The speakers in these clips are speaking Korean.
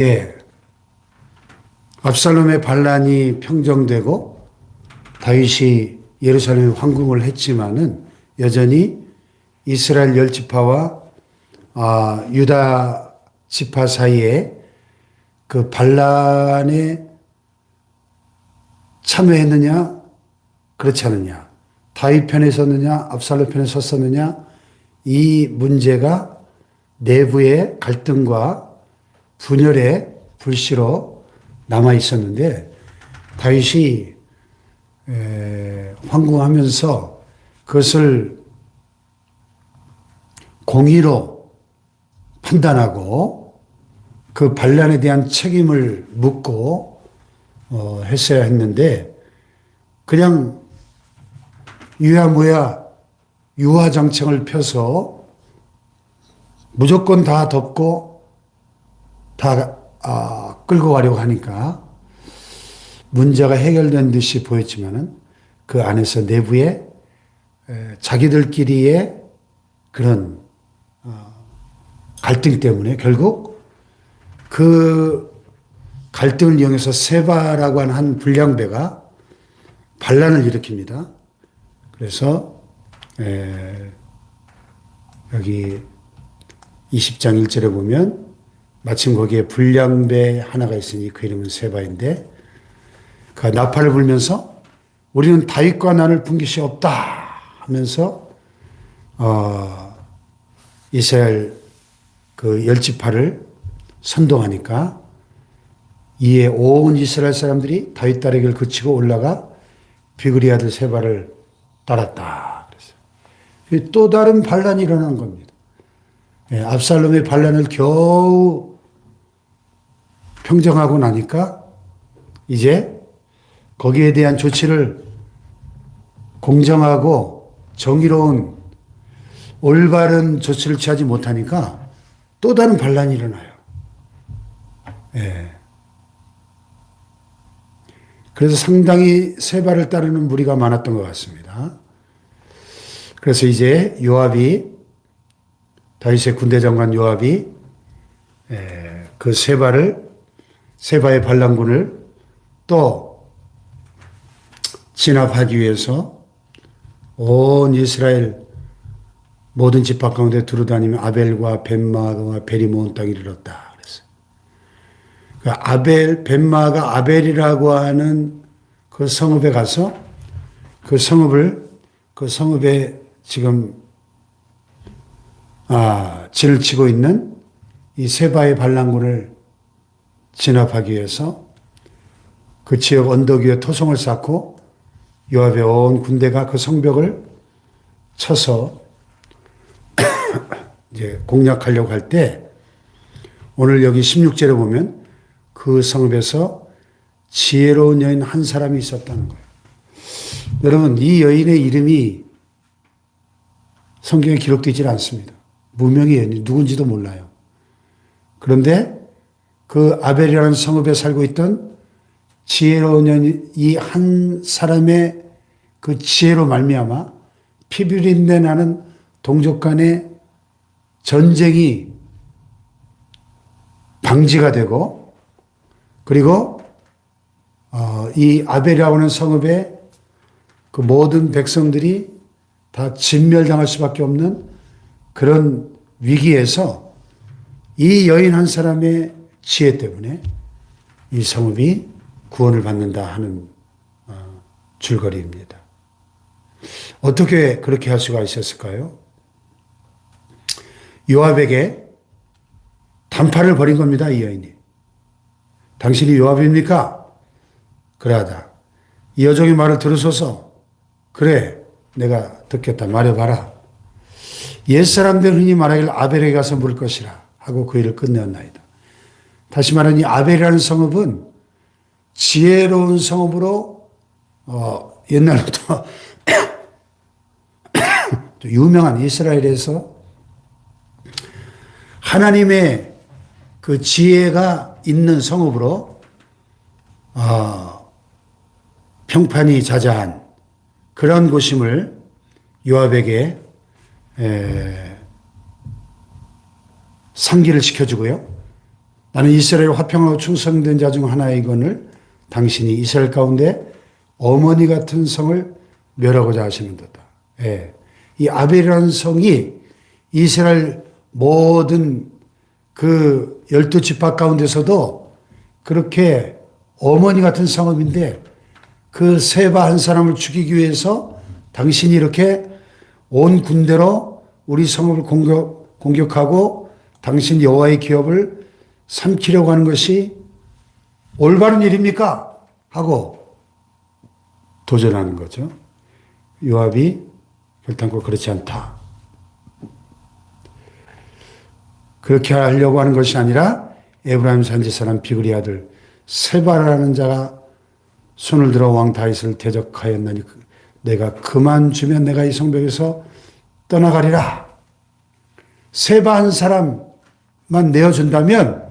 예, 압살롬의 반란이 평정되고 다윗이 예루살렘에 황궁을 했지만은 여전히 이스라엘 열 지파와 유다 지파 사이에 그 반란에 참여했느냐 그렇지 않느냐, 다윗 편에 섰느냐 압살롬 편에 섰었느냐, 이 문제가 내부의 갈등과 분열의 불씨로 남아 있었는데, 다윗이 황궁하면서 그것을 공의로 판단하고 그 반란에 대한 책임을 묻고 했어야 했는데, 그냥 유야무야 유화정책을 펴서 무조건 다 덮고 다 끌고 가려고 하니까 문제가 해결된 듯이 보였지만은 그 안에서 내부에 자기들끼리의 그런 갈등 때문에 결국 그 갈등을 이용해서 세바라고 하는 한 불량배가 반란을 일으킵니다. 그래서 여기 20장 1절에 보면 마침 거기에 불량배 하나가 있으니 그 이름은 세바인데, 그 나팔을 불면서 우리는 다윗과 나를 분깃이 없다 하면서 이스라엘 그 열 지파를 선동하니까, 이에 온 이스라엘 사람들이 다윗 따르기를 그치고 올라가 비그리 아들 세바를 따랐다. 그래서 또 다른 반란이 일어난 겁니다. 압살롬의 반란을 겨우 평정하고 나니까 이제 거기에 대한 조치를 공정하고 정의로운 올바른 조치를 취하지 못하니까 또 다른 반란이 일어나요. 그래서 상당히 세바를 따르는 무리가 많았던 것 같습니다. 그래서 이제 다윗의 군대 장관 요압이 그 세바의 반란군을 또 진압하기 위해서 온 이스라엘 모든 지파 가운데 두루다니며 아벨과 벤마가 벨이 모은 땅에 이르렀다 그랬어요. 그 벤마가 아벨이라고 하는 그 성읍에 가서 그 성읍에 지금 진을 치고 있는 이 세바의 반란군을 진압하기 위해서 그 지역 언덕 위에 토성을 쌓고 요압의 온 군대가 그 성벽을 쳐서 이제 공략하려고 할 때, 오늘 여기 16절에 보면 그 성읍에서 지혜로운 여인 한 사람이 있었다는 거예요. 여러분, 이 여인의 이름이 성경에 기록되지 않습니다. 무명의 여인이 누군지도 몰라요. 그런데 그 아벨이라는 성읍에 살고 있던 지혜로운 여인, 이 한 사람의 그 지혜로 말미암아 피비린내 나는 동족 간의 전쟁이 방지가 되고, 그리고 이 아벨이라고 하는 성읍의 그 모든 백성들이 다 진멸당할 수밖에 없는 그런 위기에서 이 여인 한 사람의 지혜 때문에 이 성읍이 구원을 받는다 하는 줄거리입니다. 어떻게 그렇게 할 수가 있었을까요? 요압에게 단판을 벌인 겁니다, 이 여인이. 당신이 요압입니까? 그러하다. 이 여종의 말을 들으소서. 그래, 내가 듣겠다. 말해봐라. 옛사람들 흔히 말하길 아벨에게 가서 물을 것이라 하고 그 일을 끝내었나이다. 다시 말하면 이 아벨이라는 성읍은 지혜로운 성읍으로 옛날부터 유명한, 이스라엘에서 하나님의 그 지혜가 있는 성읍으로 평판이 자자한 그런 곳임을 요압에게 상기를 시켜주고요. 나는 이스라엘 화평하고 충성된 자 중 하나이거늘 당신이 이스라엘 가운데 어머니 같은 성을 멸하고자 하시는도다. 예. 이 아벨이라는 성이 이스라엘 모든 그 12지파 가운데서도 그렇게 어머니 같은 성읍인데 그 세바 한 사람을 죽이기 위해서 당신이 이렇게 온 군대로 우리 성읍을 공격하고 당신 여호와의 기업을 삼키려고 하는 것이 올바른 일입니까? 하고 도전하는 거죠. 요압이 결단코 그렇지 않다. 그렇게 하려고 하는 것이 아니라 에브라임 산지 사람 비그리 아들 세바라는 자가 손을 들어 왕 다윗을 대적하였나니 내가 그만 주면 내가 이 성벽에서 떠나가리라. 세바 한 사람만 내어준다면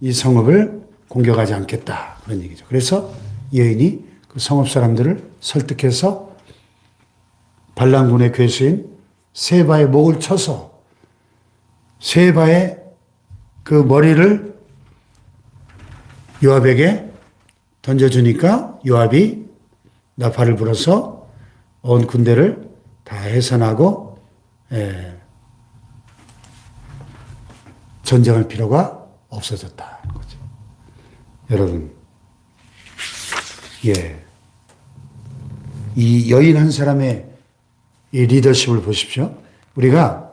이 성읍을 공격하지 않겠다. 그런 얘기죠. 그래서 여인이 그 성읍 사람들을 설득해서 발람군의 괴수인 세바의 목을 쳐서 세바의 그 머리를 요압에게 던져주니까 요압이 나팔을 불어서 온 군대를 다 해산하고 전쟁할 필요가 없어졌다는 거죠. 여러분, 이 여인 한 사람의 이 리더십을 보십시오. 우리가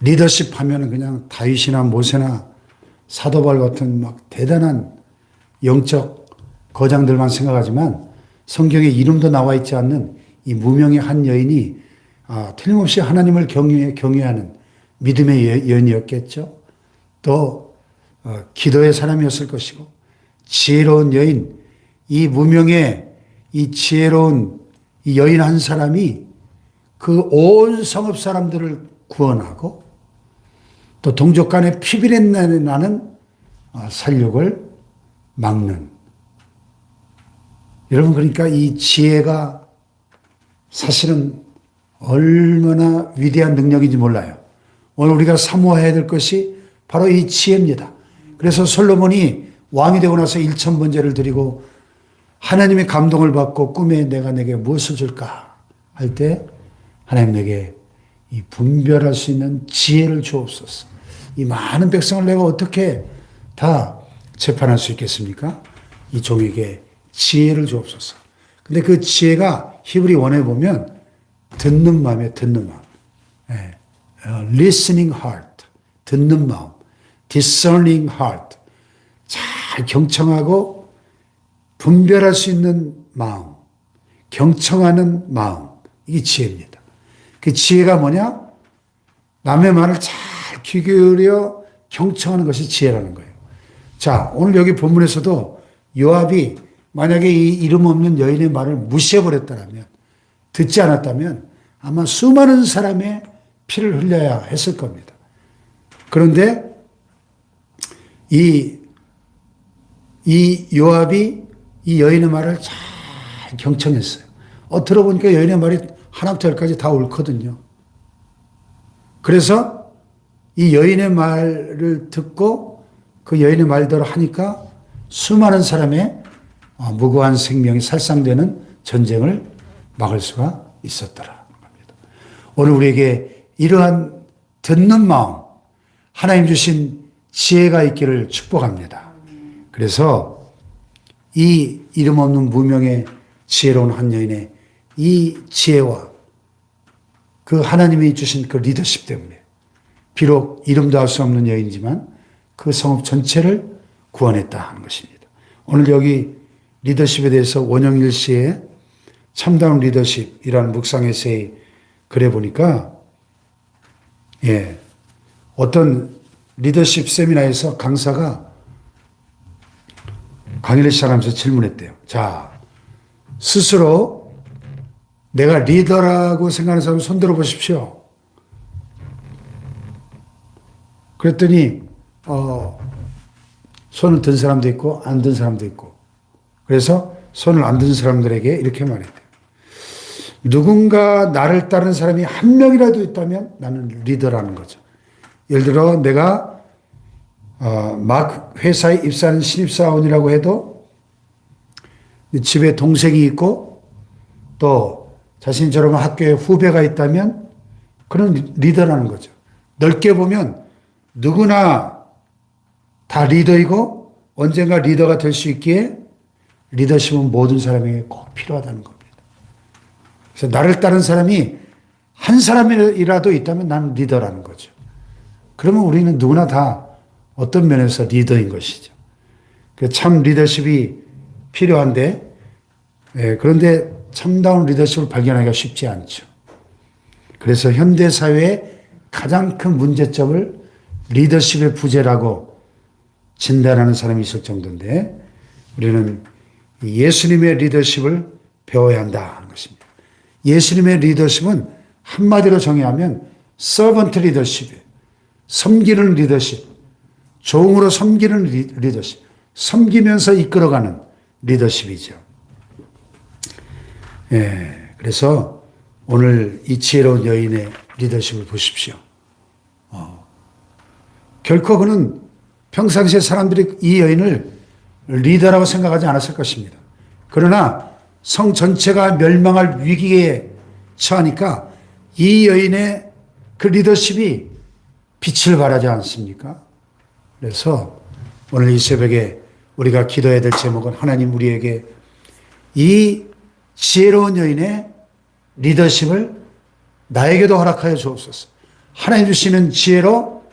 리더십 하면은 그냥 다윗이나 모세나 사도바울 같은 막 대단한 영적 거장들만 생각하지만 성경에 이름도 나와 있지 않는 이 무명의 한 여인이 틀림없이 하나님을 경외하는 믿음의 여인이었겠죠. 또 기도의 사람이었을 것이고 지혜로운 여인, 이 무명의 이 지혜로운 이 여인 한 사람이 그 온 성읍 사람들을 구원하고 또 동족 간의 피비린내 나는 살육을 막는. 여러분, 그러니까 이 지혜가 사실은 얼마나 위대한 능력인지 몰라요. 오늘 우리가 사모해야 될 것이 바로 이 지혜입니다. 그래서 솔로몬이 왕이 되고 나서 1000번제를 드리고 하나님의 감동을 받고 꿈에 내가 내게 무엇을 줄까 할 때 하나님 내게 이 분별할 수 있는 지혜를 주옵소서. 이 많은 백성을 내가 어떻게 다 재판할 수 있겠습니까? 이 종에게 지혜를 주옵소서. 근데 그 지혜가 히브리 원어에 보면 듣는 마음에 듣는 마음. listening heart. 듣는 마음. discerning heart. 잘 경청하고 분별할 수 있는 마음. 경청하는 마음. 이게 지혜입니다. 그 지혜가 뭐냐? 남의 말을 잘 귀 기울여 경청하는 것이 지혜라는 거예요. 자, 오늘 여기 본문에서도 요압이 만약에 이 이름 없는 여인의 말을 무시해버렸다면, 듣지 않았다면 아마 수많은 사람의 피를 흘려야 했을 겁니다. 그런데 이 요압이 이 여인의 말을 잘 경청했어요. 들어보니까 여인의 말이 하나부터 열까지 다 옳거든요. 그래서 이 여인의 말을 듣고 그 여인의 말대로 하니까 수많은 사람의 무고한 생명이 살상되는 전쟁을 막을 수가 있었더라. 오늘 우리에게 이러한 듣는 마음, 하나님 주신 지혜가 있기를 축복합니다. 그래서 이 이름 없는 무명의 지혜로운 한 여인의 이 지혜와 그 하나님이 주신 그 리더십 때문에 비록 이름도 알 수 없는 여인이지만 그 성읍 전체를 구원했다 하는 것입니다. 오늘 여기 리더십에 대해서 원영일 씨의 참다운 리더십이라는 묵상 에세이 글에 보니까 어떤 리더십 세미나에서 강사가 강의를 시작하면서 질문했대요. 자, 스스로 내가 리더라고 생각하는 사람 손 들어 보십시오. 그랬더니 손을 든 사람도 있고 안 든 사람도 있고, 그래서 손을 안 든 사람들에게 이렇게 말했대요. 누군가 나를 따르는 사람이 한 명이라도 있다면 나는 리더라는 거죠. 예를 들어 내가 막 회사에 입사하는 신입사원이라고 해도 집에 동생이 있고 또 자신처럼 학교에 후배가 있다면 그런 리더라는 거죠. 넓게 보면 누구나 다 리더이고 언젠가 리더가 될 수 있기에 리더십은 모든 사람에게 꼭 필요하다는 겁니다. 그래서 나를 따른 사람이 한 사람이라도 있다면 나는 리더라는 거죠. 그러면 우리는 누구나 다 어떤 면에서 리더인 것이죠. 참 리더십이 필요한데, 그런데 참다운 리더십을 발견하기가 쉽지 않죠. 그래서 현대사회의 가장 큰 문제점을 리더십의 부재라고 진단하는 사람이 있을 정도인데, 우리는 예수님의 리더십을 배워야 한다는 것입니다. 예수님의 리더십은 한마디로 정의하면 서번트 리더십이에요. 섬기는 리더십, 종으로 섬기는 리더십, 섬기면서 이끌어가는 리더십이죠. 그래서 오늘 이 지혜로운 여인의 리더십을 보십시오. 결코 그는 평상시에 사람들이 이 여인을 리더라고 생각하지 않았을 것입니다. 그러나 성 전체가 멸망할 위기에 처하니까 이 여인의 그 리더십이 빛을 발하지 않습니까? 그래서 오늘 이 새벽에 우리가 기도해야 될 제목은 하나님 우리에게 이 지혜로운 여인의 리더십을 나에게도 허락하여 주옵소서. 하나님 주시는 지혜로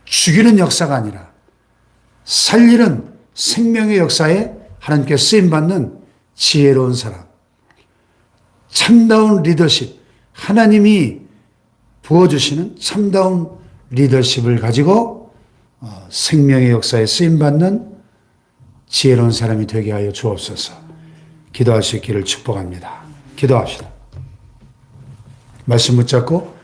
죽이는 역사가 아니라 살리는 생명의 역사에 하나님께 쓰임받는 지혜로운 사람, 참다운 리더십, 하나님이 부어주시는 참다운 리더십을 가지고 생명의 역사에 쓰임받는 지혜로운 사람이 되게 하여 주옵소서. 기도할 수 있기를 축복합니다. 기도합시다. 말씀 붙잡고